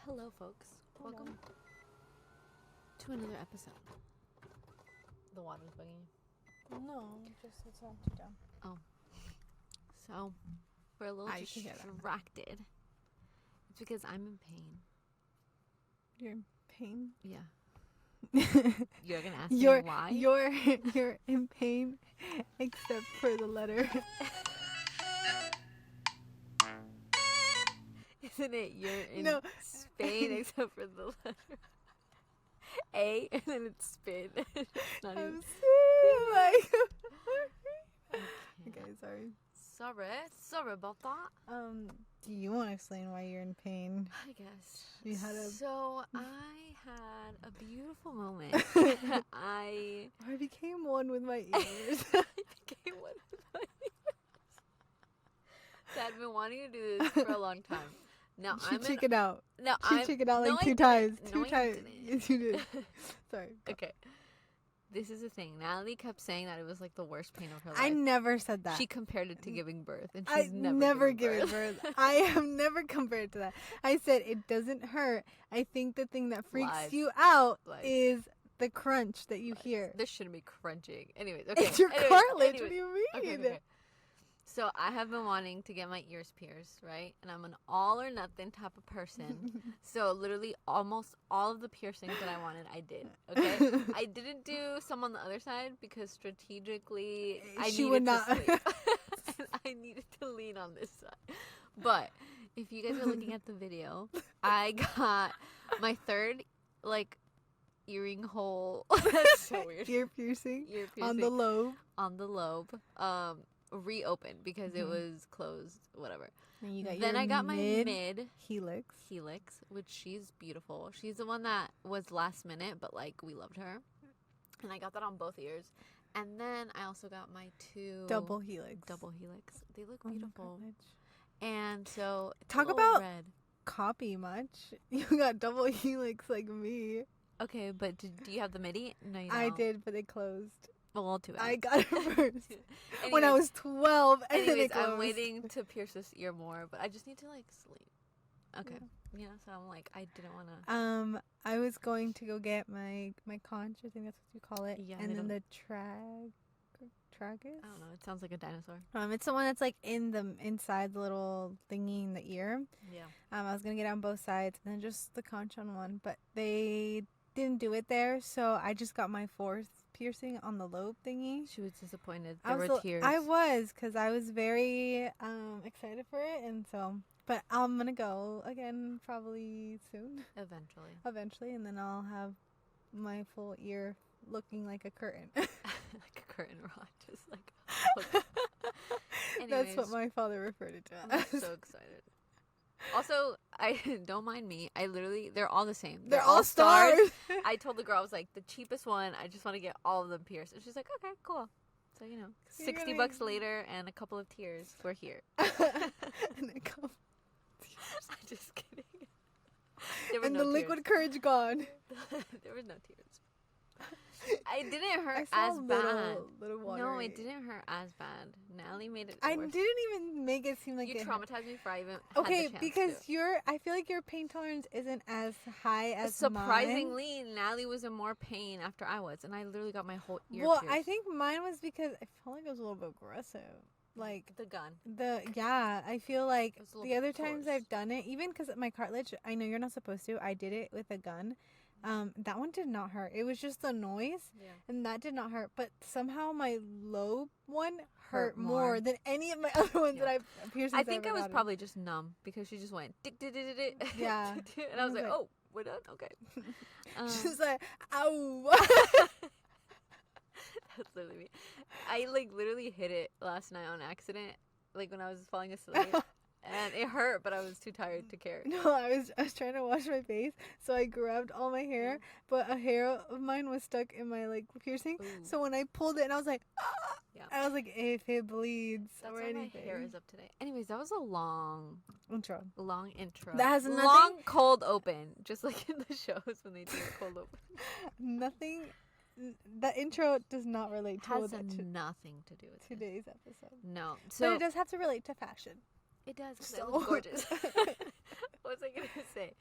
Hello, folks. Hello. Welcome to another episode. The water's bugging you? No, just it's not too down. Oh. So, we're a little distracted. It's because I'm in pain. You're in pain? Yeah. You're going to ask me why? You're in pain, except for the letter. Isn't it? You're in Spain, except for the letter A, and then it's spin. It's not I'm even... sick. Okay, sorry. Sorry about that. Do you want to explain why you're in pain? I guess. So I had a beautiful moment. I became one with my ears. I became one with my ears. So I'd been wanting to do this for a long time. Now She chickened out. No, she chickened out like two times. No, Two times. Yes, you did. Sorry. Okay. This is the thing. Natalie kept saying that it was like the worst pain of her life. I never said that. She compared it to giving birth, and I she's never given birth. I have never compared to that. I said it doesn't hurt. I think the thing that freaks you out is the crunch that you hear. This shouldn't be crunching. Anyways, okay. It's your cartilage. What do you mean? Okay. So I have been wanting to get my ears pierced, right? And I'm an all or nothing type of person. So literally almost all of the piercings that I wanted, I did. Okay? I didn't do some on the other side because strategically I needed to sleep. I needed to lean on this side. But if you guys are looking at the video, I got my third earring hole. That's so weird. Ear piercing on the lobe. On the lobe. Reopened because it was closed, whatever. And you got I got my mid helix, which she's beautiful. She's the one that was last minute, but we loved her. And I got that on both ears. And then I also got my two double helix. They look beautiful. And so talk about red. Copy much. You got double helix like me. Okay, but do you have the midi? No, you don't. I did, but it closed. Well, too bad. I got it first when I was 12, and then it closed. I'm waiting to pierce this ear more, but I just need to sleep. Okay, yeah. So I'm I didn't want to. I was going to go get my conch. I think that's what you call it. Yeah. And then the tragus. I don't know. It sounds like a dinosaur. It's the one that's inside the little thingy in the ear. Yeah. I was gonna get it on both sides, and then just the conch on one, but they didn't do it there, so I just got my fourth piercing on the lobe thingy. She was disappointed. There were tears. I was, because I was very excited for it, and so, but I'm gonna go again probably soon. Eventually, and then I'll have my full ear looking like a curtain. Like a curtain rod, just That's what my father referred it to. I'm so excited. Also, I don't mind me. They're all the same. They're all stars. I told the girl, I was like, the cheapest one, I just want to get all of them pierced. And she's like, okay, cool. So, $60 later and a couple of tears, we're here. And a couple. I'm just kidding. And the liquid courage gone. There was no tears. It didn't hurt as bad. No, it didn't hurt as bad. Natalie made it worse. I didn't even make it seem like you traumatized me for I even okay, had the chance because to. I feel like your pain tolerance isn't as high as surprisingly, mine. Natalie was in more pain after I was, and I literally got my whole ear pierced. I think mine was because I felt like it was a little bit aggressive. Like the gun. I feel like the other times forced. I've done it, even because my cartilage, I know you're not supposed to. I did it with a gun. That one did not hurt. It was just the noise, and that did not hurt. But somehow my lobe one hurt more than any of my other ones that I've pierced. I think I was probably just numb because she just went yeah, and I was like, oh, we're done. Okay. She's like, ow. That's literally me. I literally hit it last night on accident, when I was falling asleep. And it hurt, but I was too tired to care. No, I was trying to wash my face, so I grabbed all my hair, but a hair of mine was stuck in my piercing. Ooh. So when I pulled it, and I was like, ah! I was like, if it bleeds or anything. My hair is up today. Anyways, that was a long intro. That has nothing. Long cold open, just like in the shows when they do a cold open. Nothing. That intro does not relate to has nothing to do with today's episode. No, but it does have to relate to fashion. It does, because I look gorgeous. What was I going to say?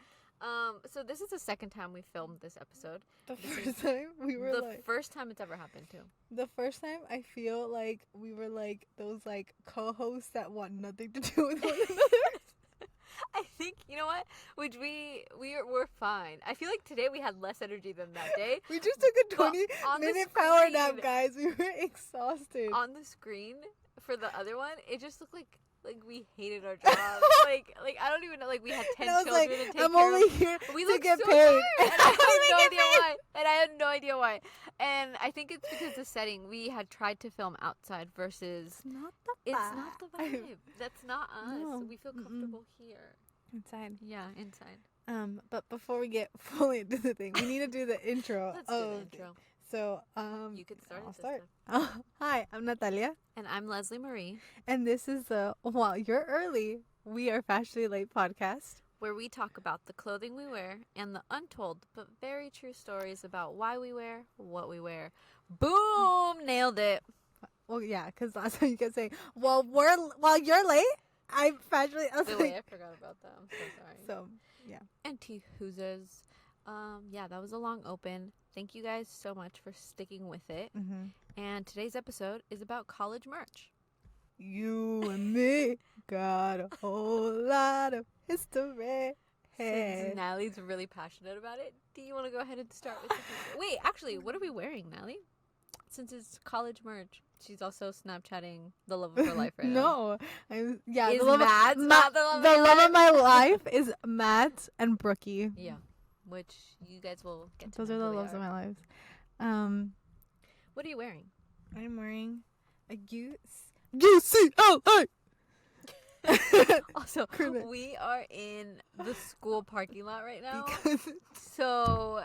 this is the second time we filmed this episode. The first time we were the first time it's ever happened too. The first time I feel like we were like those like co-hosts that want nothing to do with one another. I think, you know what? Which we're fine. I feel like today we had less energy than that day. We just took a 20-minute power nap, guys. We were exhausted. On the screen for the other one, it just looked like we hated our job. like I don't even know. Like we had 10 children like, to take I'm care only of. here We to looked get so paid. Tired, and I had no idea why. And I had no idea why. And I think it's because the setting, we had tried to film outside versus. It's It's not the vibe. That's not us. No. We feel comfortable here. inside. Yeah, inside. But before we get fully into the thing, we need to do the intro. Let's do the intro. So, You can start I'll it this start. time. Hi, I'm Natalia, And I'm Leslie Marie, and this is the While You're Early, We Are Fashionably Late podcast. where we talk about the clothing we wear and the untold but very true stories about why we wear what we wear. Boom! Nailed it. Well, yeah, because last time you kept saying, while you're late, I'm fashionably. I was The like, way I forgot about that. I'm so sorry. so, yeah. And T-Hoozers. Yeah, that was a long open. Thank you guys so much for sticking with it. Mm-hmm. And today's episode is about college merch. You and me got a whole lot of history. Since Natalie's really passionate about it, do you want to go ahead and start with the Wait, actually, what are we wearing, Natalie? Since it's college merch. She's also Snapchatting the love of her life right now. No, Is the love Mads not the love of the your love life? of my life is Matt and Brookie. Yeah, which you guys will get to Those know are the who they loves of are. my lives. What are you wearing? I'm wearing a UCLA. Also, Cribbit. we are in the school parking lot right now. Because So,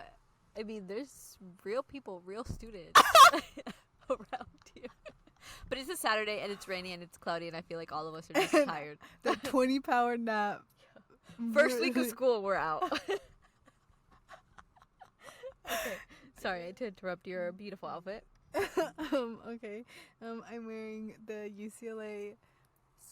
I mean, there's real people, real students around here. But it's a Saturday and it's rainy and it's cloudy and I feel like all of us are just tired. the 20 power nap. First week of school, we're out. Okay. Sorry, I had to interrupt your beautiful outfit. Okay. I'm wearing the UCLA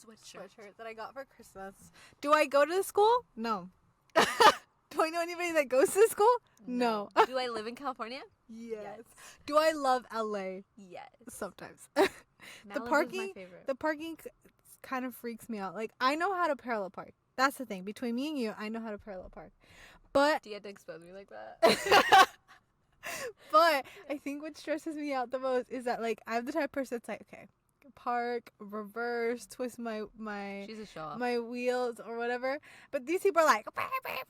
sweatshirt that I got for Christmas. Do I go to the school? No. Do I know anybody that goes to the school? No. Do I live in California? Yes. Do I love LA? Yes. Sometimes. Malibu's The my parking, favorite. the parking kind of freaks me out. Like, I know how to parallel park. That's the thing. Between me and you, I know how to parallel park. But Do you have to expose me like that? but I think what stresses me out the most is that, like, I'm the type of person that's like, okay, park, reverse, twist my She's a show off. my wheels or whatever. But these people are like,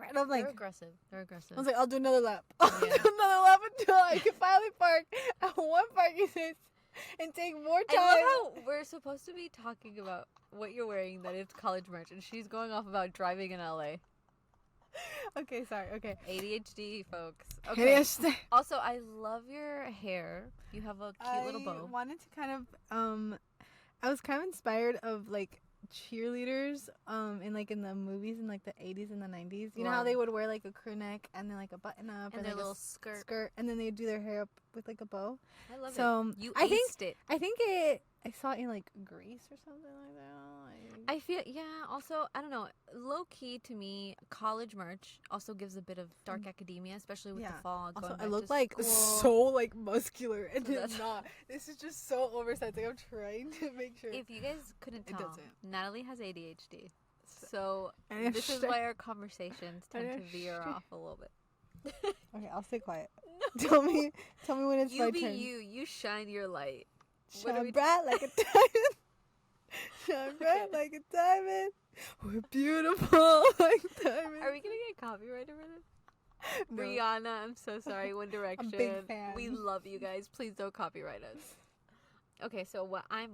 and I'm like, They're aggressive. They're aggressive. I was like, I'll do another lap. I'll Yeah. do another lap until I can finally park at one parking space and take more I love time. how we're supposed to be talking about what you're wearing, that it's college merch, and she's going off about driving in LA. Okay, sorry. Okay. ADHD, folks. Okay. Yes. Also, I love your hair. You have a cute little bow. I wanted to kind of I was kind of inspired of like cheerleaders in the movies in like the 80s and the 90s. You know how Wow. they would wear like a crew neck and then like a button up And or their like little a skirt. and then they'd do their hair up with like a bow. I love So, it. You I think- aced it. I think I saw it in like Greece or something like that. I feel, yeah, also, I don't know, low key to me, college merch also gives a bit of dark academia, especially with Yeah. the fall. Also, going I back look to like school. so like muscular, and So it's that's- not. This is just so oversized. Like I'm trying to make sure. If you guys couldn't It tell, doesn't. Natalie has ADHD. So I this is why our conversations tend to veer understand. off a little bit. Okay, I'll stay quiet. Tell me when it's You my be turn. you shine your light. What are Shine we- bright like a diamond. Shine bright like a diamond. We're beautiful like diamonds. Are we gonna get copyrighted for this? No. Rihanna, I'm so sorry. One Direction. big fan. We love you guys. Please don't copyright us. Okay, so what I'm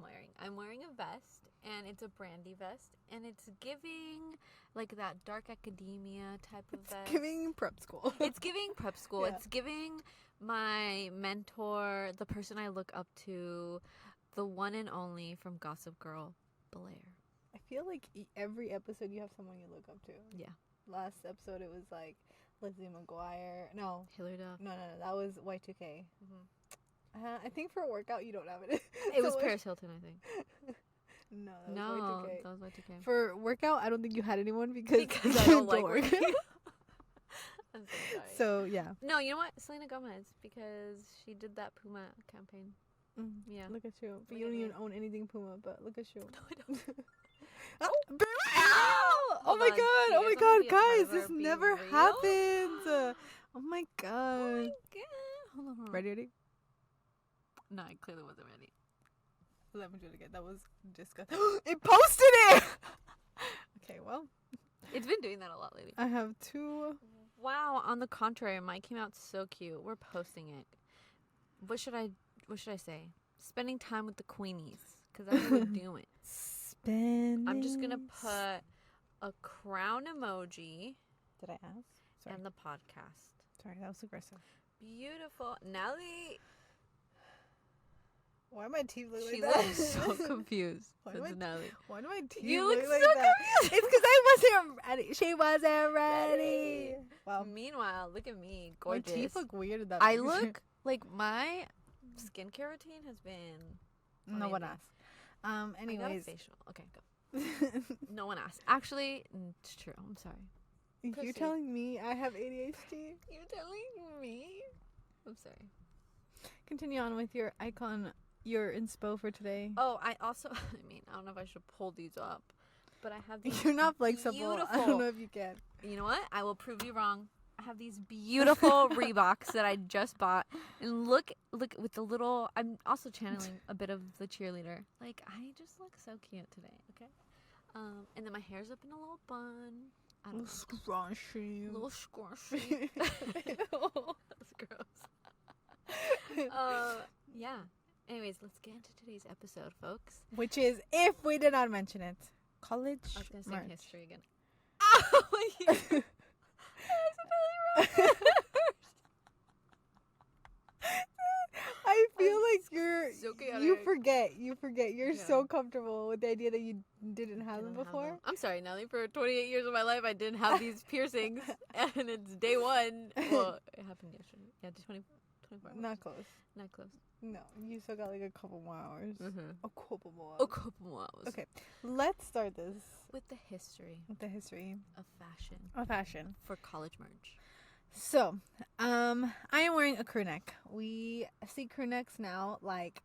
wearing a vest, and it's a brandy vest, and it's giving like that dark academia type of It's vest. giving prep school. It's giving prep school. Yeah. It's giving my mentor, the person I look up to, the one and only from Gossip Girl, Blair. I feel like every episode you have someone you look up to. Yeah. Last episode it was like Leslie McGuire. No, Hillary Duff. no, that was Y2K. I think for a workout you don't have it. It was So, Paris Hilton, I think. No, that No, was Y2K. that was Y2K. For workout, I don't think you had anyone because I don't like work. working. I'm so sorry. So yeah. No, you know what? Selena Gomez, because she did that Puma campaign. Yeah. Look at you. But Look you at don't me. even own anything Puma, but look at you. No, I don't. Oh Hold my on. god. Do Oh you my guys wanna god, be a part guys, of this our Be never Real? happens. Oh my Oh god. my god. Hold on. Ready? No, I clearly wasn't ready. Let me do it again. That was disgusting. It posted it! Okay, well. It's been doing that a lot lately. I have 2. Wow, on the contrary, mine came out so cute. We're posting it. What should I say? Spending time with the Queenies, because that's what we're doing. I'm just going to put a crown emoji. Did I ask? Sorry. And the podcast. Sorry, that was aggressive. Beautiful. Nelly. Why do my teeth look She like that? looks so confused. Why That's Nelly. Why do my teeth You look look like so that? confused. It's because I wasn't ready. She wasn't ready. Wow. Meanwhile, look at me. Gorgeous. My teeth look weird in that I picture. look like my skincare routine has been No one amazing. asked. I got a Anyways. facial. Okay, go. No one asked. Actually, it's true. I'm sorry. You're Proceed. telling me I have ADHD? You're telling me? I'm sorry. Continue on with your your inspo for today. Oh, I also, I don't know if I should pull these up, but I have these You're not flexible. beautiful. I don't know if you can. You know what? I will prove you wrong. I have these beautiful Reeboks that I just bought, and look with the little. I'm also channeling a bit of the cheerleader. Like, I just look so cute today. Okay, and then my hair's up in a little bun. I don't know. Scrunchy. Little squashy. That's gross. Yeah. Anyways, let's get into today's episode, folks. Which is, if we did not mention it, college I was gonna sing merch. history again. Oh, yeah. I feel like you're so chaotic. you forget. You're Yeah. so comfortable with the idea that you didn't have them Didn't have before. them. I'm sorry, Nelly. For 28 years of my life, I didn't have these piercings, and it's day one. Well, it happened yesterday. Yeah, 24 hours. Not close. Not close. No, you still got like a couple more hours. Mm-hmm. A couple more. A couple more hours. Okay, let's start this With the history with the history of fashion of fashion. for college merch. So, I am wearing a crew neck. We see crew necks now, like,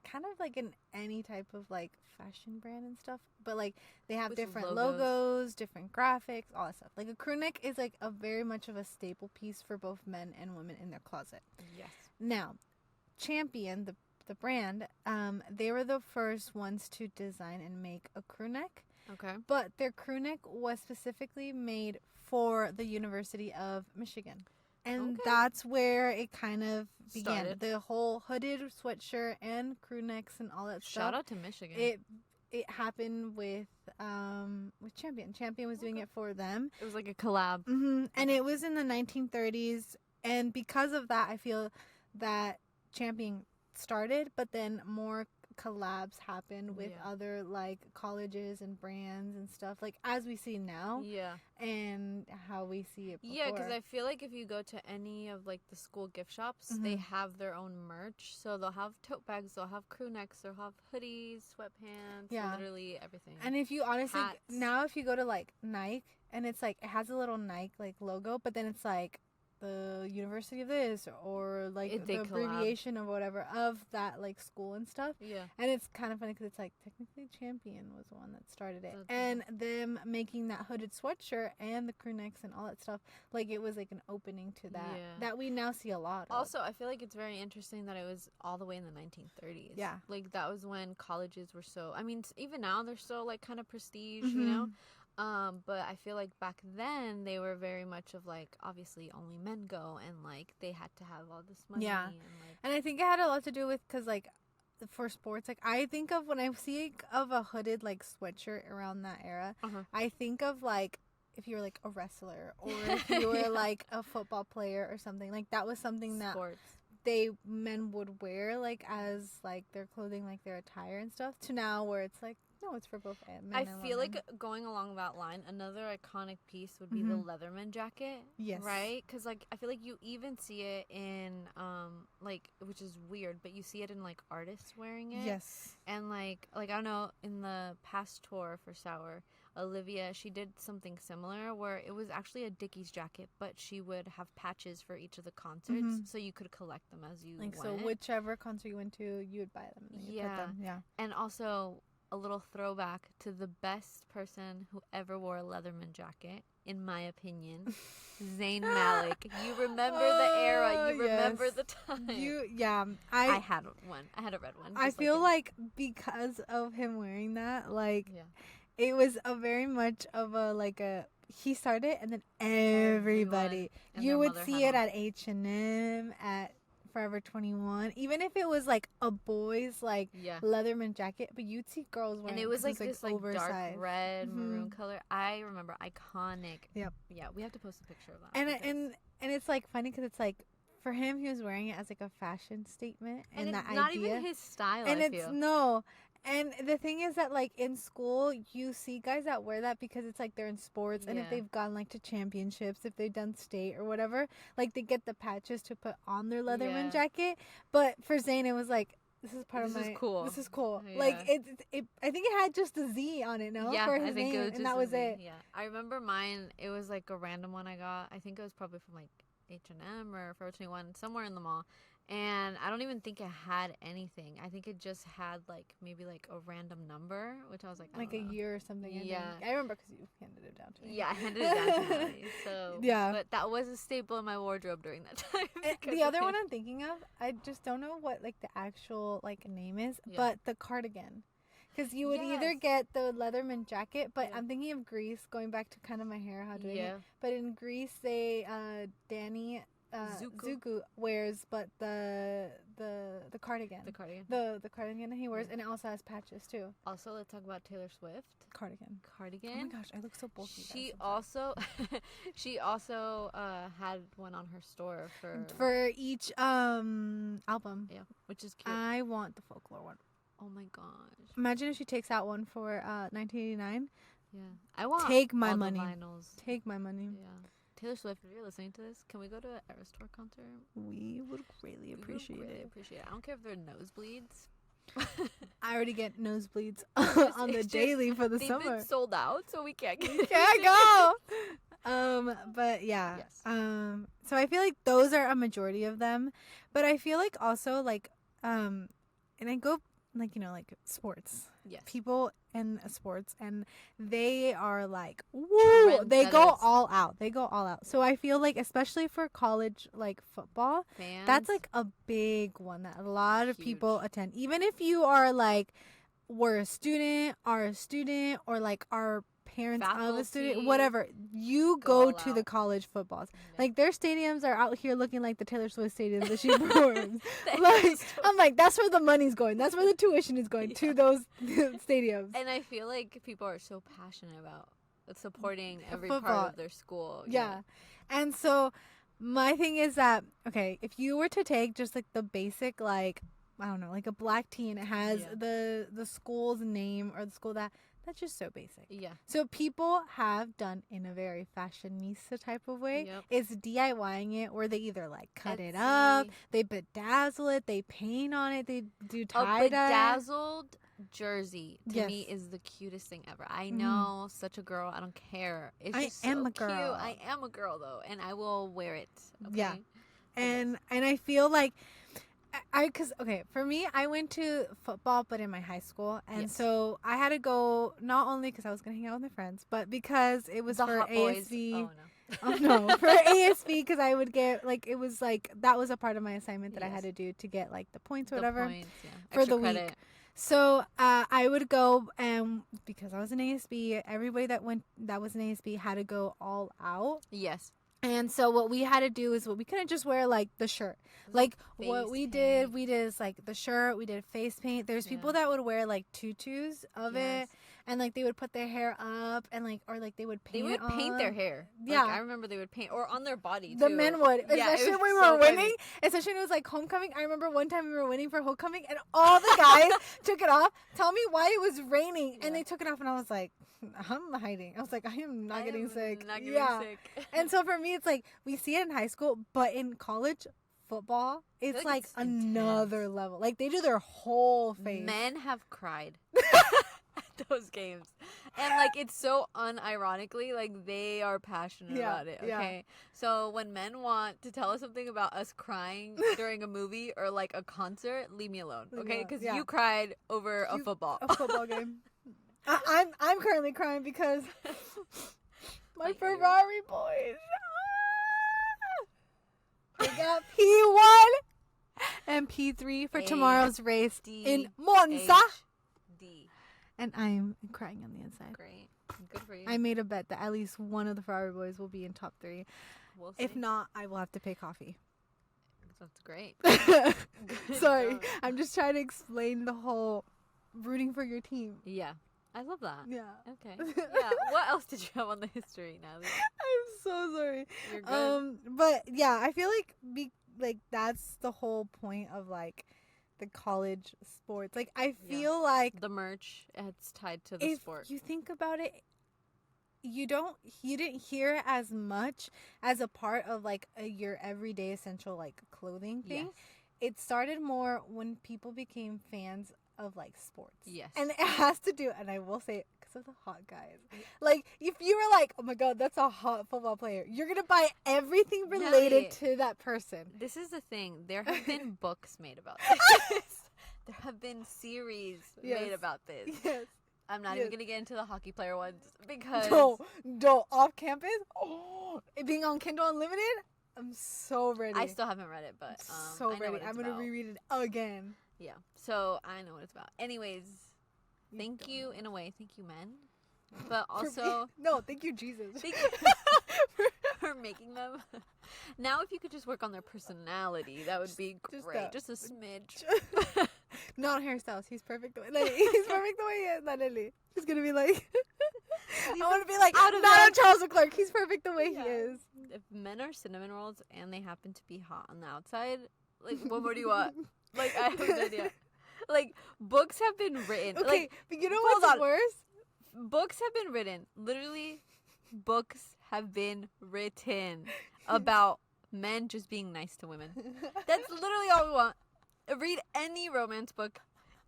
kind of like in any type of like fashion brand and stuff, but like they have With different logos. logos, different graphics, all that stuff. Like a crew neck is like a very much of a staple piece for both men and women in their closet. Yes. Now, Champion, the brand, they were the first ones to design and make a crew neck. Okay. But their crew neck was specifically made for the University of Michigan. And Okay. that's where it kind of began. Started. The whole hooded sweatshirt and crew necks and all that stuff. Shout out to Michigan. It happened with Champion. Champion was doing Okay. it for them. It was like a collab. And it was in the 1930s. And because of that, I feel that Champion started, but then more collabs happened with Yeah. other like colleges and brands and stuff, like as we see now Yeah. and how we see it before. Yeah, because I feel like if you go to any of like the school gift shops, they Mhm. have their own merch. So they'll have tote bags, they'll have crew necks, they'll have hoodies, sweatpants, Yeah. literally everything. And if you honestly Hats. now if you go to like Nike and it's like it has a little Nike like logo, but then it's like the University of this or like They the collab. abbreviation or whatever of that like school and stuff. Yeah. And it's kind of funny because it's like technically Champion was the one that started it, That's and them making that hooded sweatshirt and the crew necks and all that stuff, like it was like an opening to that Yeah. that we now see a lot of. Also, I feel like it's very interesting that it was all the way in the 1930s. Yeah. Like that was when colleges were so, I mean, even now they're still like kind of prestige, you know? But I feel like back then they were very much of like, obviously only men go and like they had to have all this money. Yeah. And, like, And I think it had a lot to do with because like for sports, like I think of when I see of a hooded like sweatshirt around that era, Uh-huh. I think of like if you were like a wrestler or if you were Yeah. like a football player or something, like that was something that sports. men would wear like as like their clothing, like their attire and stuff, to now where it's like no, it's for both men I and feel women. like going along that line, another iconic piece would be the Leatherman jacket. Yes. Right? Because, like, I feel like you even see it in, like, which is weird, but you see it in, like, artists wearing it. Yes. And, like I don't know, in the past tour for Sour, Olivia, she did something similar where it was actually a Dickies jacket, but she would have patches for each of the concerts, so you could collect them as you went. So whichever concert you went to, you would buy them. And you put them. Yeah. And also a little throwback to the best person who ever wore a Leatherman jacket, in my opinion, Zayn Malik. You remember the era. You remember the time. I had one. I had a red one. I feel like because of him wearing that, like, it was a very much of a he started and then everybody. You would see it at H&M, at Forever 21, even if it was like a boy's Leatherman jacket, but you'd see girls wearing, and it was like this oversized, dark red maroon color. I remember, iconic. Yeah, we have to post a picture of that. And it's like funny because it's like, for him, he was wearing it as like a fashion statement, and it's that not idea. even his style. And I it's feel. And the thing is that, like, in school, you see guys that wear that because it's, like, they're in sports. And if they've gone, like, to championships, if they've done state or whatever, like, they get the patches to put on their Leatherman jacket. But for Zayn, it was, like, this is part of my... This is cool. Yeah. Like, I think it had just a Z on it, no? Yeah, for his I think name, it was and that was it. Yeah. I remember mine, it was, like, a random one I got. I think it was probably from, like, H&M or Forever 21, somewhere in the mall. And I don't even think it had anything. I think it just had, like, maybe, like, a random number, which I was like, like a year or something. Yeah. I remember because you handed it down to me. Yeah, I handed it down to me. So, yeah. But that was a staple in my wardrobe during that time. The other one I'm thinking of, I just don't know what, like, the actual, like, name is, but the cardigan. Because you would either get the Leatherman jacket, but I'm thinking of Greece, going back to kind of my hair, how doing it. But in Greece, they, Danny... Zuko wears, but the cardigan. The cardigan. The cardigan that he wears, and it also has patches too. Also, let's talk about Taylor Swift. Cardigan. Oh my gosh, I look so bulky. She also had one on her store for each album. Yeah, which is cute. I want the folklore one. Oh my gosh! Imagine if she takes out one for 1989. Yeah, I want take my money. Vinyls. Take my money. Yeah. Taylor Swift, if you're listening to this, can we go to an Eras Tour concert? We would greatly appreciate it. I don't care if they're nosebleeds. I already get nosebleeds on the daily for the summer. They've been sold out, so we can't go. But yeah. Yes. So I feel like those are a majority of them, but I feel like also like and I go like, like sports. Yes. People in sports, and they are like, woo! They go all out. So I feel like, especially for college, like football, that's like a big one that a lot of people attend. Even if you are like, are a student, or like are parents of a student, whatever, you go to the college footballs. Like, their stadiums are out here looking like the Taylor Swift stadium that she performs. Like, I'm like, that's where the money's going. That's where the tuition is going, to those stadiums. And I feel like people are so passionate about supporting every part of their school. Yeah. And so my thing is that, okay, if you were to take just like the basic, like, I don't know, like a black tee, and it has the school's name or the school that's just so basic. Yeah. So people have done, in a very fashionista type of way, is DIYing it, where they either like cut it up, they bedazzle it, they paint on it, they do tie-dye. A bedazzled jersey to me is the cutest thing ever. I know, such a girl. I don't care. It's just so cute. I am a girl though, and I will wear it. Okay? Yeah. And I feel like for me, I went to football, but in my high school. And so I had to go, not only because I was going to hang out with my friends, but because it was for ASV. Oh, no. For ASV, because I would get, like, it was like, that was a part of my assignment that I had to do to get, like, the points or whatever for the week. So I would go, and because I was an ASB, everybody that was an ASB had to go all out. Yes. And so what we had to do is, we couldn't just wear like the shirt. Like what we did is like the shirt, we did face paint. There's people that would wear like tutus of it, and like they would put their hair up, and like, or like they would paint. They would paint their hair. Yeah, like, I remember they would paint, or on their body too. The men would, especially when we were winning. Especially when it was like homecoming. I remember one time we were winning for homecoming, and all the guys took it off. Tell me why it was raining, and they took it off, and I was like, I'm hiding. I was like, I am not getting sick. And so for me, it's like, we see it in high school, but in college football, it's like another level. Like, they do their whole face. Men have cried those games. And, like, it's so unironically, like, they are passionate about it, okay? So when men want to tell us something about us crying during a movie or, like, a concert, leave me alone, okay? Because you cried over a football game. I'm currently crying because my Ferrari boys. We got P1 and P3 for tomorrow's race in Monza. And I'm crying on the inside. Great. Good for you. I made a bet that at least one of the Ferrari boys will be in top 3. We'll see. If not, I will have to pay coffee. That's great. Sorry. I'm just trying to explain the whole rooting for your team. Yeah. I love that. Yeah. Okay. Yeah. What else did you have on the history, Natalie? I'm so sorry. You're good. But yeah, I feel like that's the whole point of like the college sports. Like I feel like the merch, it's tied to the sport. If you think about it, you didn't hear it as much as a part of like your everyday essential like clothing thing. Yes. It started more when people became fans of like sports. Yes. And it has to do, and I will say it because of the hot guys. Like if you were like, oh my god, that's a hot football player, you're gonna buy everything related to that person. This is the thing. There have been books made about this. There have been series made about this. Yes. I'm not even gonna get into the hockey player ones because don't off campus. Oh, it being on Kindle Unlimited. I'm so ready. I still haven't read it, but so ready. I'm gonna reread it again. Yeah, so I know what it's about. Anyways, thank you in a way. Thank you, men, but also thank you, Jesus. Thank you for making them. Now, if you could just work on their personality, that would be great. Just a smidge. Not hairstyles. He's perfect the way. Like, he's perfect the way he is. Not Lily. He's gonna be like. I want to be like not a Charles Leclerc. He's perfect the way he is. If men are cinnamon rolls and they happen to be hot on the outside, like what more do you want? Like I have no idea. Like books have been written. Okay, like, but you know what's worse? Books have been written. Literally, books have been written about men just being nice to women. That's literally all we want. Read any romance book.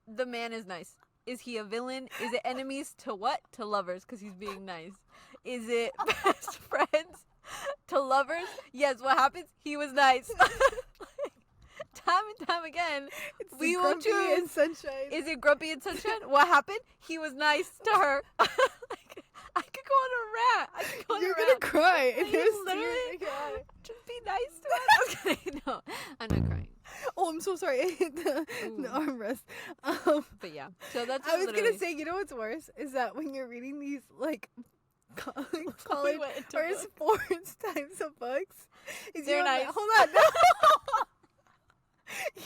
The man is nice. Is he a villain? Is it enemies to what? To lovers because he's being nice. Is it best friends to lovers? Yes, what happens? He was nice. Time and time again, we will choose. In sunshine. Is it grumpy in sunshine? What happened? He was nice to her. Like, I could go on a rant. You're gonna cry. Literally, just be nice to her. Okay, no, I'm not crying. Oh, I'm so sorry. I hit the armrest. But yeah, so that's. I was gonna say, you know what's worse is that when you're reading these like college or sports types of books, they're nice. Hold on. No.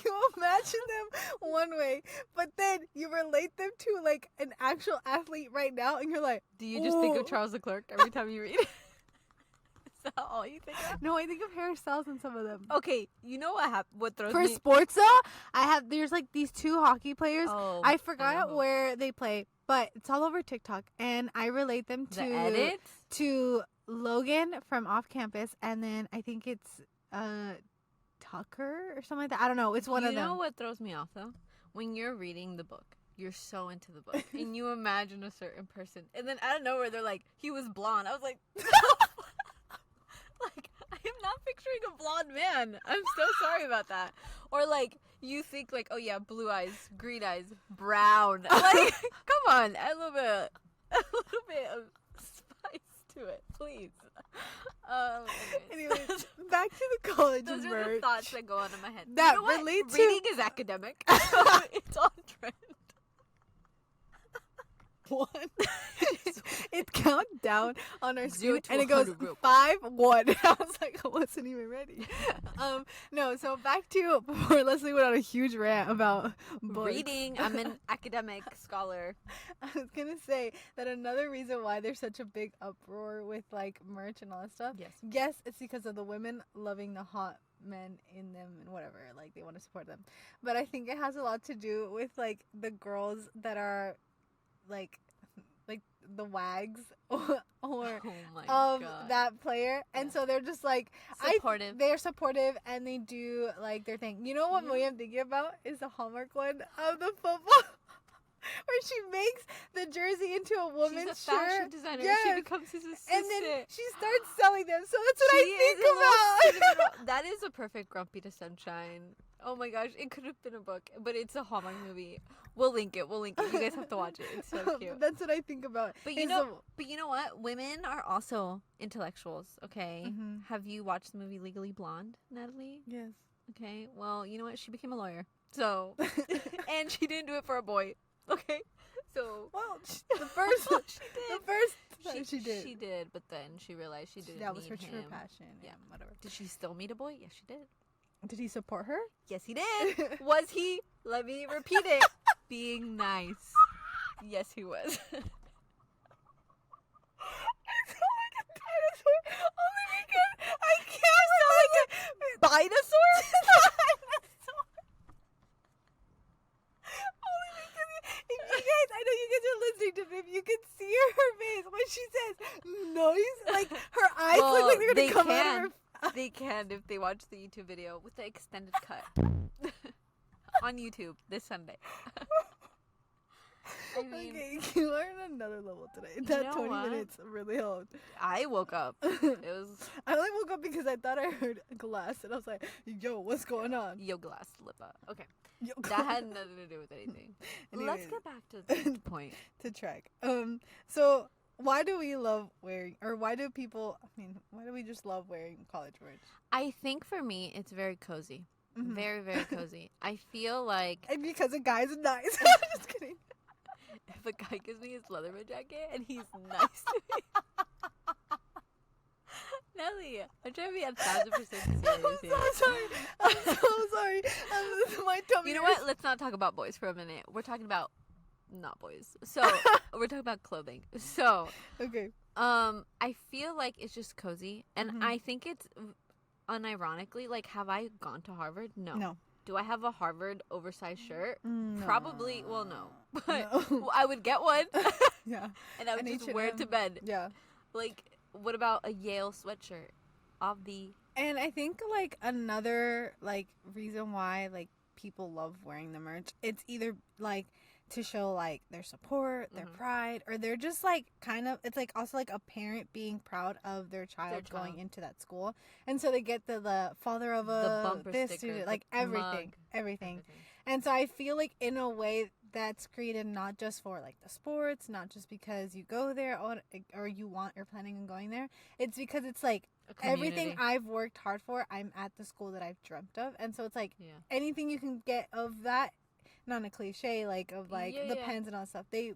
You imagine them one way, but then you relate them to like an actual athlete right now, and you're like, do you just think of Charles Leclerc every time you read it? Is that all you think of? No, I think of hairstyles in some of them. Okay, you know what throws for me? Sports though, there's like these 2 hockey players. Oh, I forgot where they play, but it's all over TikTok, and I relate them to the edits? To Logan from Off Campus, and then I think it's Tucker or something like that. I don't know. It's one of them. You know what throws me off though? When you're reading the book, you're so into the book, and you imagine a certain person, and then out of nowhere they're like, he was blonde. I was like, like I am not picturing a blonde man. I'm so sorry about that. Or like you think like, oh yeah, blue eyes, green eyes, brown. Like, come on, a little bit of spice to it, please. Anyways, back to the college Those merch. are the thoughts that go on in my head. That you know relate to reading is academic, so it's on trend. One. It counts down on our screen and it 100 goes real 5-1. I was like, I wasn't even ready. No, so back to before Leslie went on a huge rant about books. Reading. I'm an academic scholar. I was gonna say that another reason why there's such a big uproar with like merch and all that stuff. Yes, it's because of the women loving the hot men in them and whatever, like they want to support them. But I think it has a lot to do with like the girls that are like the wags or of that player, and so they're just like supportive. They're supportive and they do like their thing. You know what movie I'm thinking about is the Hallmark one of the football. where she makes the jersey into a woman's She's a fashion shirt. designer. Yes. She becomes his assistant. And then she starts selling them. So that's what I She think about. That is a perfect Grumpy to Sunshine. Oh my gosh, it could have been a book, but it's a Hallmark movie. We'll link it. You guys have to watch it. It's so cute. That's what I think about. But you know what? Women are also intellectuals, okay? Mm-hmm. Have you watched the movie Legally Blonde, Natalie? Yes. Okay. Well, you know what? She became a lawyer. So, and she didn't do it for a boy. Okay. So, well, the first time she did. She did, but then she realized she didn't. That was her need true him. passion. Yeah, whatever. Did she still meet a boy? Yes, she did. Did he support her? Yes, he did. Was he? Let me repeat it. Being nice. Yes, he was. Only because I can't sound like a dinosaur. Only because if you guys, I know you guys are listening to me. If you can see her face when she says noise, like her eyes look like they're gonna come out of her. They can if they watch the YouTube video with the extended cut on YouTube this Sunday. I mean, okay, you learned another level today. That 20 minutes really helped. I woke up. I only woke up because I thought I heard glass, and I was like, "Yo, what's going on?" Yo, glass lippa. Okay, Yo, that had nothing to do with anything. Let's get back to the point. To track. So why do we love wearing, or why do we just love wearing college merch? I think for me, it's very cozy. Mm-hmm. Very, very cozy. I feel like... And because a guy's nice. Just kidding. If a guy gives me his Leatherman jacket and he's nice to me... Nelly, I'm trying to be 1,000% serious here. I'm so sorry. My tummy. You know what? Let's not talk about boys for a minute. We're talking about... not boys. So, we're talking about clothing. So... Okay. I feel like it's just cozy. And I think it's... unironically, like, have I gone to Harvard? No. Do I have a Harvard oversized shirt? No. Probably. Well, no. But no. I would get one. Yeah. And I would just wear it to bed. Yeah. Like, what about a Yale sweatshirt? And I think, like, another, like, reason why, like, people love wearing the merch, it's either, like, to show, like, their support, their pride, or they're just, like, kind of, it's, like, also, like, a parent being proud of their child going into that school. And so they get the father of the bumper this sticker, student, like, everything. Everything. And so I feel like, in a way, that's created not just for, like, the sports, not just because you go there or you're planning on going there. It's because it's, like, everything I've worked hard for, I'm at the school that I've dreamt of. And so it's, like, anything you can get of that, not a cliche, like, of, like, the pens and all that stuff. They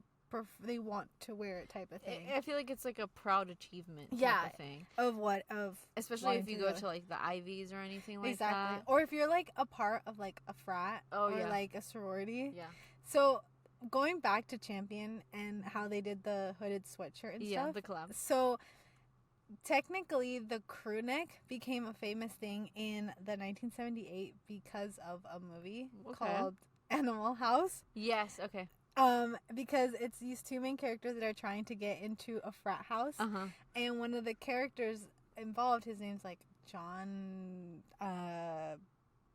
want to wear it type of thing. I feel like it's, like, a proud achievement type of thing. Of what? Of especially if you go to, like, the Ivies or anything like that. Or if you're, like, a part of, like, a frat or, like, a sorority. Yeah. So, going back to Champion and how they did the hooded sweatshirt and stuff. Yeah, the collab. So, technically, the crew neck became a famous thing in the 1978 because of a movie called Animal House. Yes, okay. Because it's these two main characters that are trying to get into a frat house. And one of the characters involved, his name's like John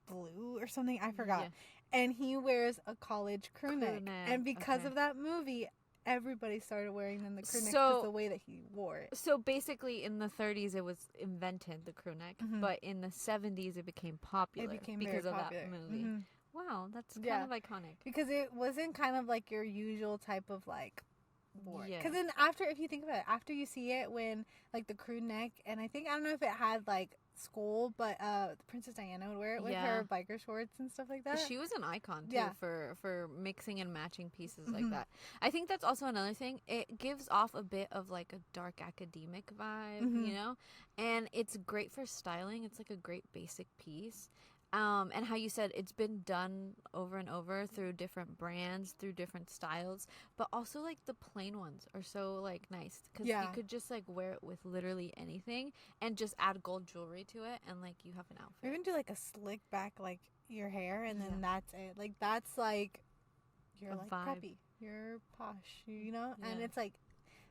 Blue or something, I forgot. And he wears a college crew neck. And because of that movie, everybody started wearing them the crew neck because the way that he wore it. So basically in the 30s it was invented, the crew neck, but in the 70s it became popular because of that movie. Wow, that's kind of iconic. Because it wasn't kind of like your usual type of like war. Because then after, if you think about it, after you see it when like the crew neck, and I don't know if it had like school, but Princess Diana would wear it with her biker shorts and stuff like that. She was an icon too for mixing and matching pieces like that. I think that's also another thing. It gives off a bit of like a dark academic vibe, you know, and it's great for styling. It's like a great basic piece. And how you said it's been done over and over through different brands, through different styles, but also like the plain ones are so like nice because you could just like wear it with literally anything and just add gold jewelry to it and like you have an outfit. Or even do like a slick back like your hair and then that's it. Like that's like you're like vibe. Preppy, you're posh, you know, and it's like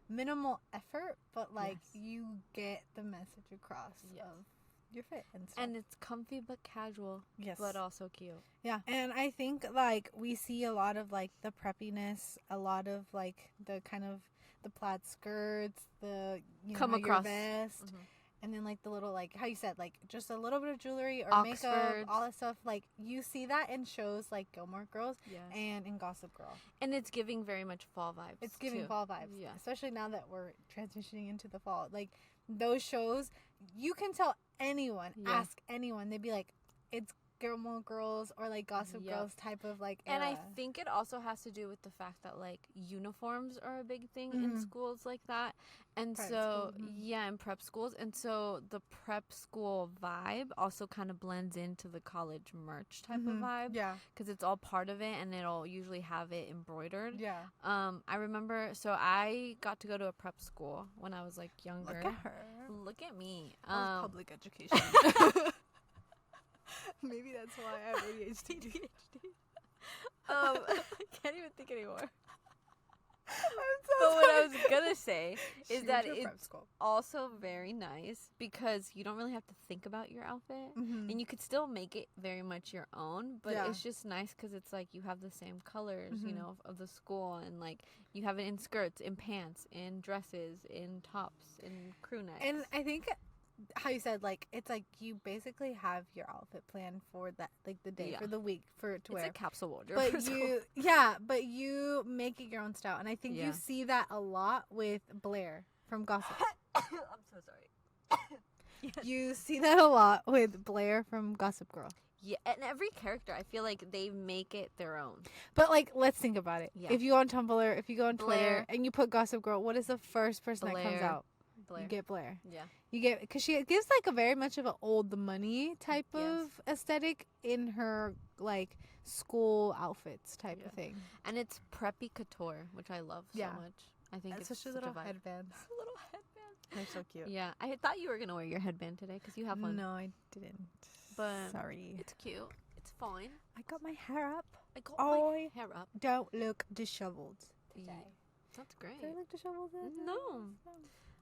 minimal effort, but like you get the message across of your fit and stuff. And it's comfy but casual. Yes. But also cute. Yeah. And I think, like, we see a lot of, like, the preppiness, a lot of, like, the kind of the plaid skirts, the, Come your across. vest. Mm-hmm. And then, like, the little, like, how you said, like, just a little bit of jewelry or Oxfords. makeup, all that stuff. Like, you see that in shows like Gilmore Girls and in Gossip Girl. And it's giving very much fall vibes. It's giving fall vibes. Yeah. Especially now that we're transitioning into the fall. Like, those shows, you can tell anyone, ask anyone. They'd be like, it's Gilmore Girls or, like, Gossip Girls type of, like, era. And I think it also has to do with the fact that, like, uniforms are a big thing in schools like that. And prep so, in prep schools. And so the prep school vibe also kind of blends into the college merch type of vibe. Yeah. Because it's all part of it, and it'll usually have it embroidered. Yeah. I remember, so I got to go to a prep school when I was, like, younger. Look at her. Look at me. Public education. Maybe that's why I have ADHD. I can't even think anymore. I'm so But sorry. what I was gonna say is She that went to a prep it's school. also very nice because you don't really have to think about your outfit, and you could still make it very much your own. But it's just nice because it's like you have the same colors, you know, of the school, and like you have it in skirts, in pants, in dresses, in tops, in crew necks. And I think how you said, like, it's like you basically have your outfit planned for that, like, the day, for the week, for it to wear. It's a capsule wardrobe. But but you make it your own style. And I think you see that a lot with Blair from Gossip. I'm so sorry. You see that a lot with Blair from Gossip Girl. Yeah, and every character, I feel like they make it their own. But, like, let's think about it. Yeah. If you go on Tumblr, if you go on Blair. Twitter, and you put Gossip Girl, what is the first person that comes out? Blair. You get Blair. Yeah. You get, because she gives, like, a very much of an old money type of aesthetic in her, like, school outfits type of thing. And it's preppy couture, which I love so much. I think it's especially such little a vibe. headbands. Little headband. They're so cute. Yeah, I thought you were gonna wear your headband today because you have one. No, I didn't. But sorry. It's cute. It's fine. I got my hair up. I got my hair up. Don't look disheveled today. That's great. Do I look disheveled? No.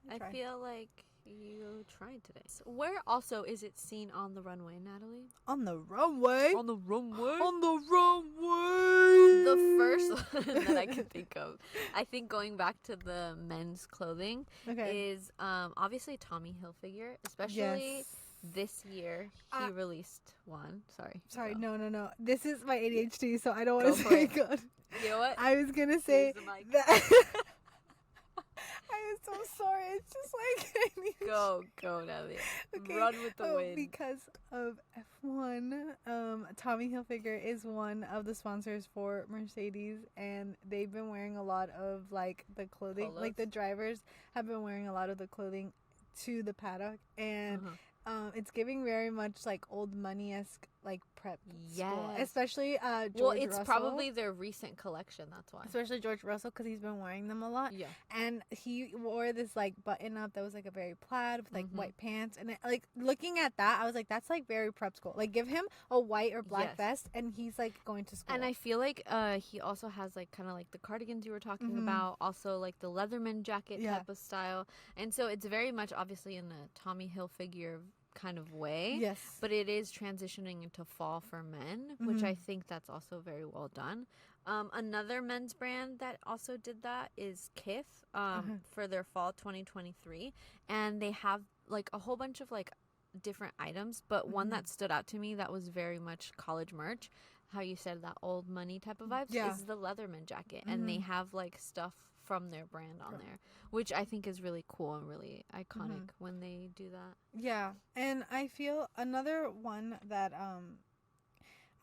I feel like you tried today. So where also is it seen on the runway, Natalie? On the runway. On the runway. On the runway. The first one that I can think of, I think going back to the men's clothing, is obviously Tommy Hilfiger, especially this year. He released one. Sorry. No. This is my ADHD, so I don't want to say it good. You know what? I was going to say that. I am so sorry. It's just like I need go, Natalie. Okay. Run with the wind. Because of F1, Tommy Hilfiger is one of the sponsors for Mercedes, and they've been wearing a lot of, like, the clothing. Polos. Like, the drivers have been wearing a lot of the clothing to the paddock, and it's giving very much, like, old money-esque, like, prep school. Especially George Russell. Probably their recent collection, that's why. Especially George Russell, because he's been wearing them a lot. Yeah. And he wore this, like, button-up that was, like, a very plaid with, like, white pants. And, like, looking at that, I was like, that's, like, very prep school. Like, give him a white or black vest, and he's, like, going to school. And I feel like he also has, like, kind of like the cardigans you were talking about. Also, like, the Leatherman jacket type of style. And so it's very much, obviously, in a Tommy Hilfiger kind of way. Yes. But it is transitioning into fall for men, which I think that's also very well done. Another men's brand that also did that is Kith for their fall 2023. And they have, like, a whole bunch of, like, different items. But one that stood out to me that was very much college merch, how you said that old money type of vibes, is the Leatherman jacket. And they have, like, stuff from their brand on there, which I think is really cool and really iconic when they do that. Yeah. And I feel another one that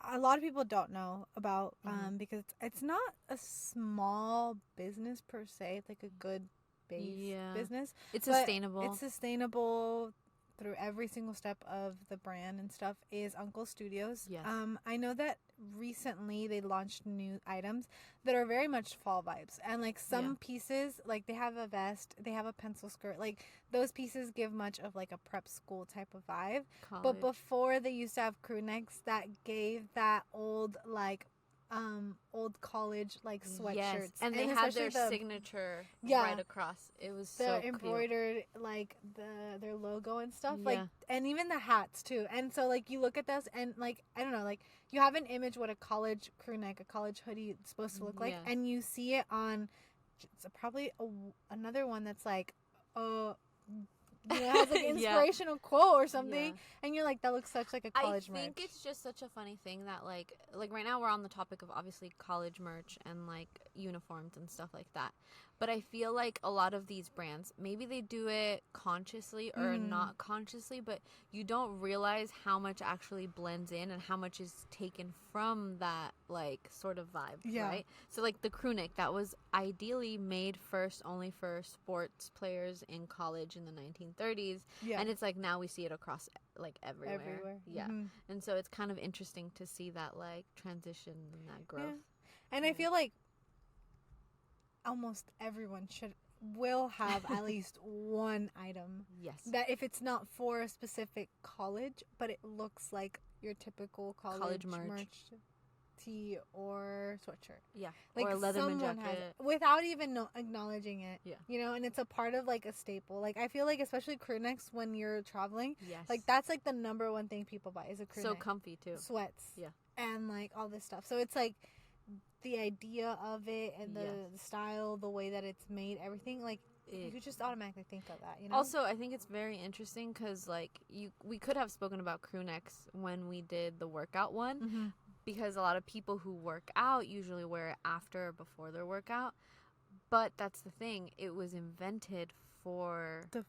a lot of people don't know about because it's not a small business per se. It's like a good base business. It's sustainable. It's sustainable through every single step of the brand and stuff is Uncle Studios. Yes. I know that recently they launched new items that are very much fall vibes. And, like, some pieces, like, they have a vest, they have a pencil skirt. Like, those pieces give much of, like, a prep school type of vibe. College. But before they used to have crew necks that gave that old, like, old college like sweatshirts. Yes. And they had their signature right across. It was so cute. Embroidered like their logo and stuff. Like, and even the hats too. And so like you look at those and like I don't know, like you have an image what a college crew neck, a college hoodie is supposed to look like, and you see it on probably another one that's like it has like an inspirational quote or something, and you're like, that looks such like a college merch. I think it's just such a funny thing that like right now we're on the topic of obviously college merch and like uniforms and stuff like that, but I feel like a lot of these brands, maybe they do it consciously or not consciously, but you don't realize how much actually blends in and how much is taken from that like sort of vibe, right? So like the crew neck, that was ideally made only for sports players in college in the 1930s, and it's like now we see it across like everywhere. And so it's kind of interesting to see that like transition and that growth. And I feel like almost everyone will have at least one item. Yes. That if it's not for a specific college, but it looks like your typical college merch tee or sweatshirt. Yeah. Like or a Leatherman jacket. Without even acknowledging it. Yeah. You know, and it's a part of like a staple. Like I feel like especially crew necks when you're traveling. Yes. Like that's like the number one thing people buy is a crew neck. So comfy too. Sweats. Yeah. And like all this stuff. So it's like the idea of it and the style, the way that it's made, everything, like you just automatically think of that, you know? Also, I think it's very interesting because like we could have spoken about crew necks when we did the workout one, because a lot of people who work out usually wear it after or before their workout, but that's the thing, it was invented for the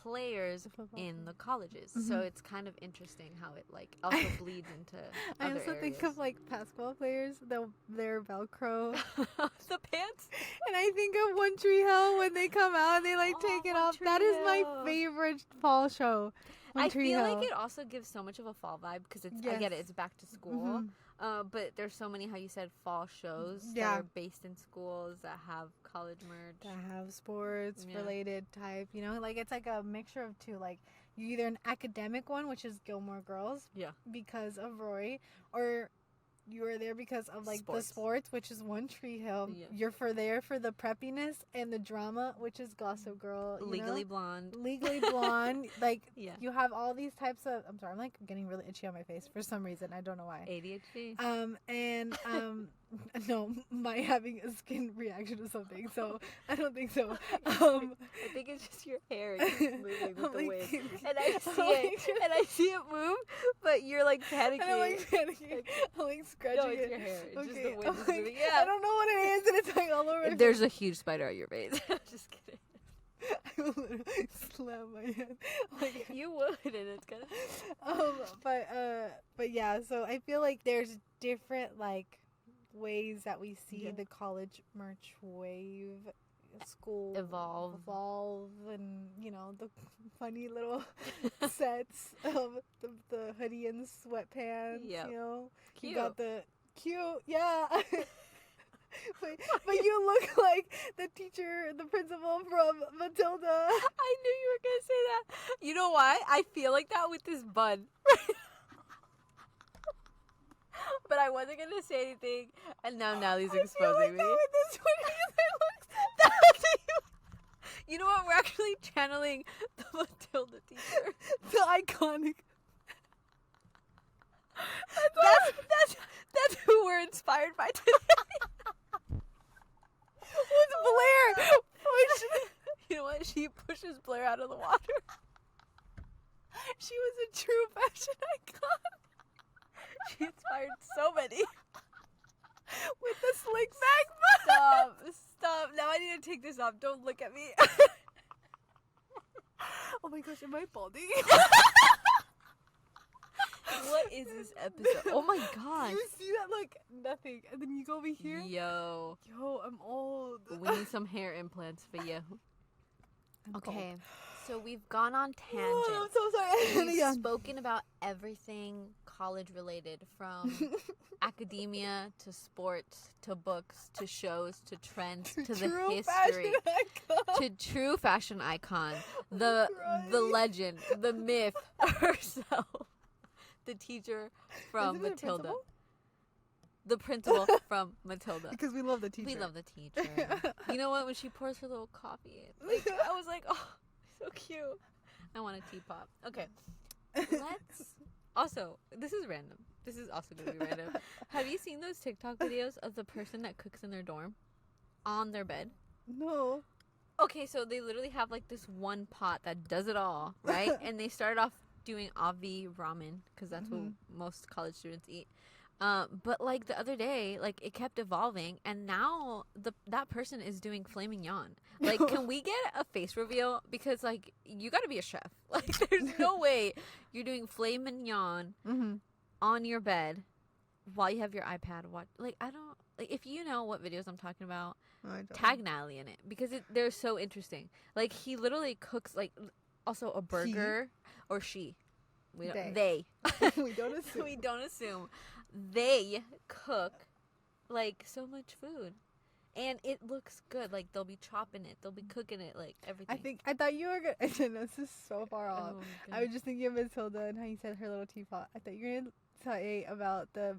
players in the colleges. So it's kind of interesting how it like also bleeds into I other also areas. think of like basketball players, their Velcro the pants, and I think of One Tree Hill when they come out and they like take it off. That is my favorite fall show. I feel like it also gives so much of a fall vibe because it's I get it, it's back to school. But there's so many, how you said, fall shows that are based in schools that have college merch, that have sports related type, you know, like it's like a mixture of two. Like you either an academic one, which is Gilmore Girls, because of Roy, or you are there because of like the sports, which is One Tree Hill. You're there for the preppiness and the drama, which is Gossip Girl. Legally Blonde. Like you have all these types of. I'm sorry, I'm like getting really itchy on my face for some reason. I don't know why. ADHD. No, my having a skin reaction to something. So I don't think so. I think it's just your hair moving with the wind, and I see it move, but you're like panicking. I'm like panicking. I'm like scratching it. No, it's your hair. It's just the wind is moving. I don't know what it is, and it's like all over. There's a huge spider at your face. Just kidding. I will literally slam my head. Like, you would, and it's gonna. But yeah. So I feel like there's different like ways that we see the college merch wave, school evolve, and you know the funny little sets of the hoodie and sweatpants. You know, cute. You got the cute, but you look like the teacher, the principal from Matilda. I knew you were gonna say that. You know why? I feel like that with this bun. But I wasn't gonna say anything, and now Nally's exposing me. You know what? We're actually channeling the Matilda teacher, the iconic. That's who we're inspired by today. What's Blair? You know what? She pushes Blair out of the water. She was a true fashion icon. She inspired so many. With the slick back. Stop. Now I need to take this off. Don't look at me. Oh my gosh, am I balding? What is this episode? Oh my gosh. You see that like nothing, and then you go over here. Yo, I'm old. We need some hair implants for you. Okay. So we've gone on tangents. Oh, I'm so sorry. We've spoken about everything college related, from academia to sports to books to shows to trends to the history to true fashion icon, the legend, the myth herself, the teacher from Matilda. the principal from Matilda. Because we love the teacher. We love the teacher. You know what? When she pours her little coffee in, like, I was like, oh, so cute. I want a teapot. Okay. Let's... Also, this is random. This is also going to be random. Have you seen those TikTok videos of the person that cooks in their dorm? On their bed? No. Okay, so they literally have, like, this one pot that does it all, right? And they started off doing avi ramen, because that's what most college students eat. But, like, the other day, like, it kept evolving, and now that person is doing filet mignon. Like, can we get a face reveal? Because, like, you gotta be a chef. Like, there's no way you're doing filet mignon on your bed while you have your iPad. Like, I don't... Like, if you know what videos I'm talking about, tag Natalie in it. Because they're so interesting. Like, he literally cooks, like, also a burger. Or she. They. We don't assume. We don't assume. They cook, like, so much food. And it looks good. Like, they'll be chopping it. They'll be cooking it, like, everything. I thought you were going to... This is so far off. Oh, I was just thinking of Matilda and how you said her little teapot. I thought you were going to say about the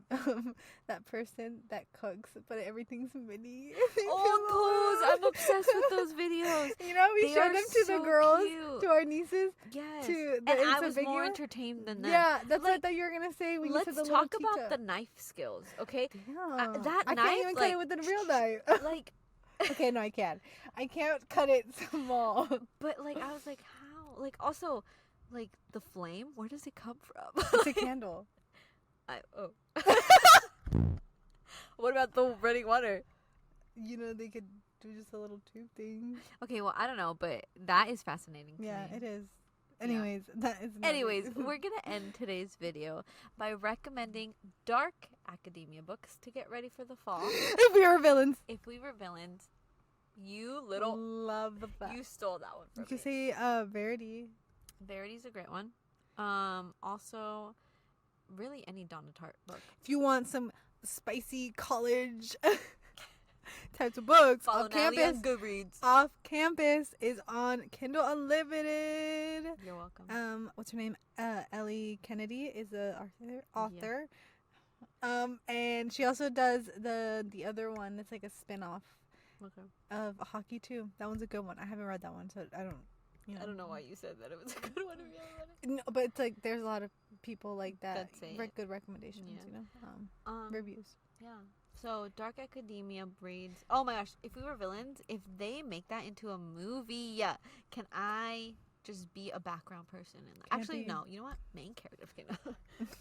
that person that cooks, but everything's mini. Oh, those! I'm obsessed with those videos. You know, we showed them to the girls, cute. To our nieces. Yes. To and I was more entertained than them. Yeah, that's what I thought you were going to say when you said the little Let's talk about the knife skills, okay? Damn. That I knife, can't even cut it with a real knife. Like... Okay, no, I can. I can't cut it small. But, like, I was like, how? Like, also, like, the flame, where does it come from? It's a candle. What about the running water? You know, they could do just a little tube thing. Okay, well, I don't know, but that is fascinating to me. Yeah, it is. Anyways, that is... Anyways, we're going to end today's video by recommending dark academia books to get ready for the fall. If we were villains. If we were villains, you little... Love that. You stole that one from me. You could say Verity. Verity's a great one. Also, really any Donna Tartt book. If you want some spicy college types of books, Follow off campus, Goodreads. Off Campus is on Kindle Unlimited. You're welcome. What's her name? Ellie Kennedy is the author. Yeah. And she also does the other one that's like a spin-off of hockey too. That one's a good one. I haven't read that one, so I don't. You know. I don't know why you said that it was a good one if you haven't read it. No, but it's like there's a lot of people like that say good recommendations. You know, reviews. Yeah. So Dark Academia breeds. Oh my gosh! If we were villains, if they make that into a movie, can I just be a background person? Actually, no. You know what? Main character.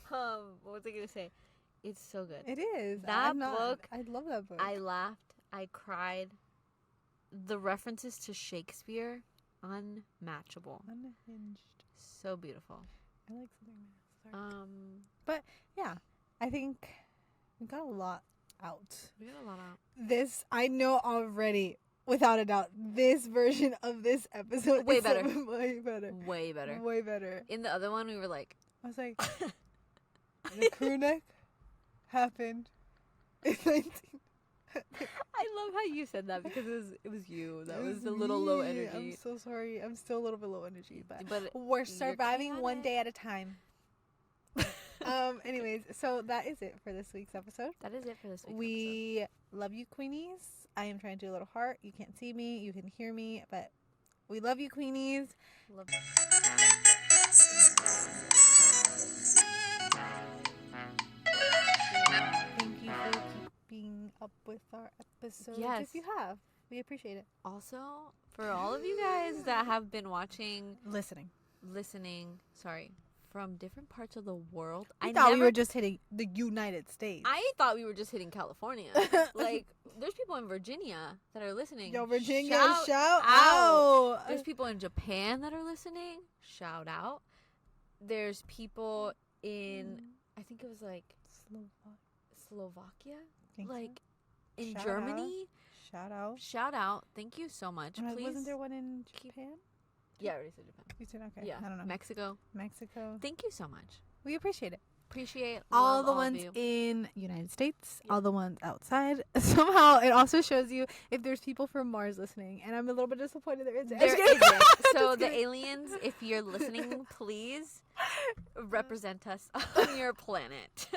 What was I gonna say? It's so good. It is. That book. I love that book. I laughed. I cried. The references to Shakespeare, unmatchable. Unhinged. So beautiful. I like something. But yeah, I think we got a lot out. We got a lot out. This I know already, without a doubt. This version of this episode way is better. Way better. Way better. Way better. In the other one, we were like, I was like, the crew neck happened in 19. I love how you said that because it was you. That was a little low energy. I'm so sorry. I'm still a little bit low energy, but we're surviving one day at a time. Anyways, so that is it for this week's episode. That is it for this week's episode. We love you, Queenies. I am trying to do a little heart. You can't see me. You can hear me, but we love you, Queenies. Love you. Thank you for keeping up with our episodes. Yes. If you have, we appreciate it. Also, for all of you guys that have been listening, from different parts of the world. I thought we were just hitting the United States. I thought we were just hitting California. Like, there's people in Virginia that are listening. Yo, Virginia, shout out. There's people in Japan that are listening. Shout out. There's people in, I think it was like Slovakia? Like, so. in Germany? Shout out. Thank you so much. Please. Wasn't there one in Japan? Yeah, I already said Japan. You said okay. Yeah. I don't know. Mexico. Thank you so much. We appreciate it. All the ones in United States, all the ones outside. Somehow it also shows you if there's people from Mars listening, and I'm a little bit disappointed there isn't. There isn't. So the aliens, if you're listening, please represent us on your planet.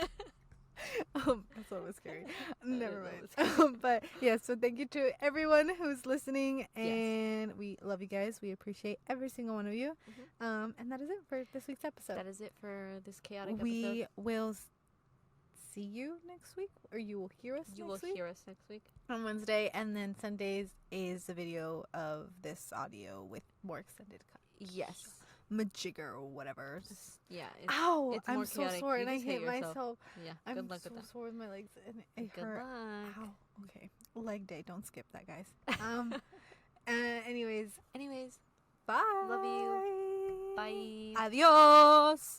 That's always scary. Never mind. But yeah, so thank you to everyone who's listening, and we love you guys. We appreciate every single one of you. And that is it for this week's episode. That is it for this chaotic episode. We will see you next week, or you will hear us. You will hear us next week on Wednesday, and then Sundays is a video of this audio with more extended cut. Yes. Majigger or whatever. Yeah. Ow! I'm so sore and I hate myself. Yeah. I'm good luck with so that. sore with my legs and it Good hurt. luck. Ow. Okay. Leg day. Don't skip that, guys. Anyways. Anyways. Bye. Love you. Bye. Adios.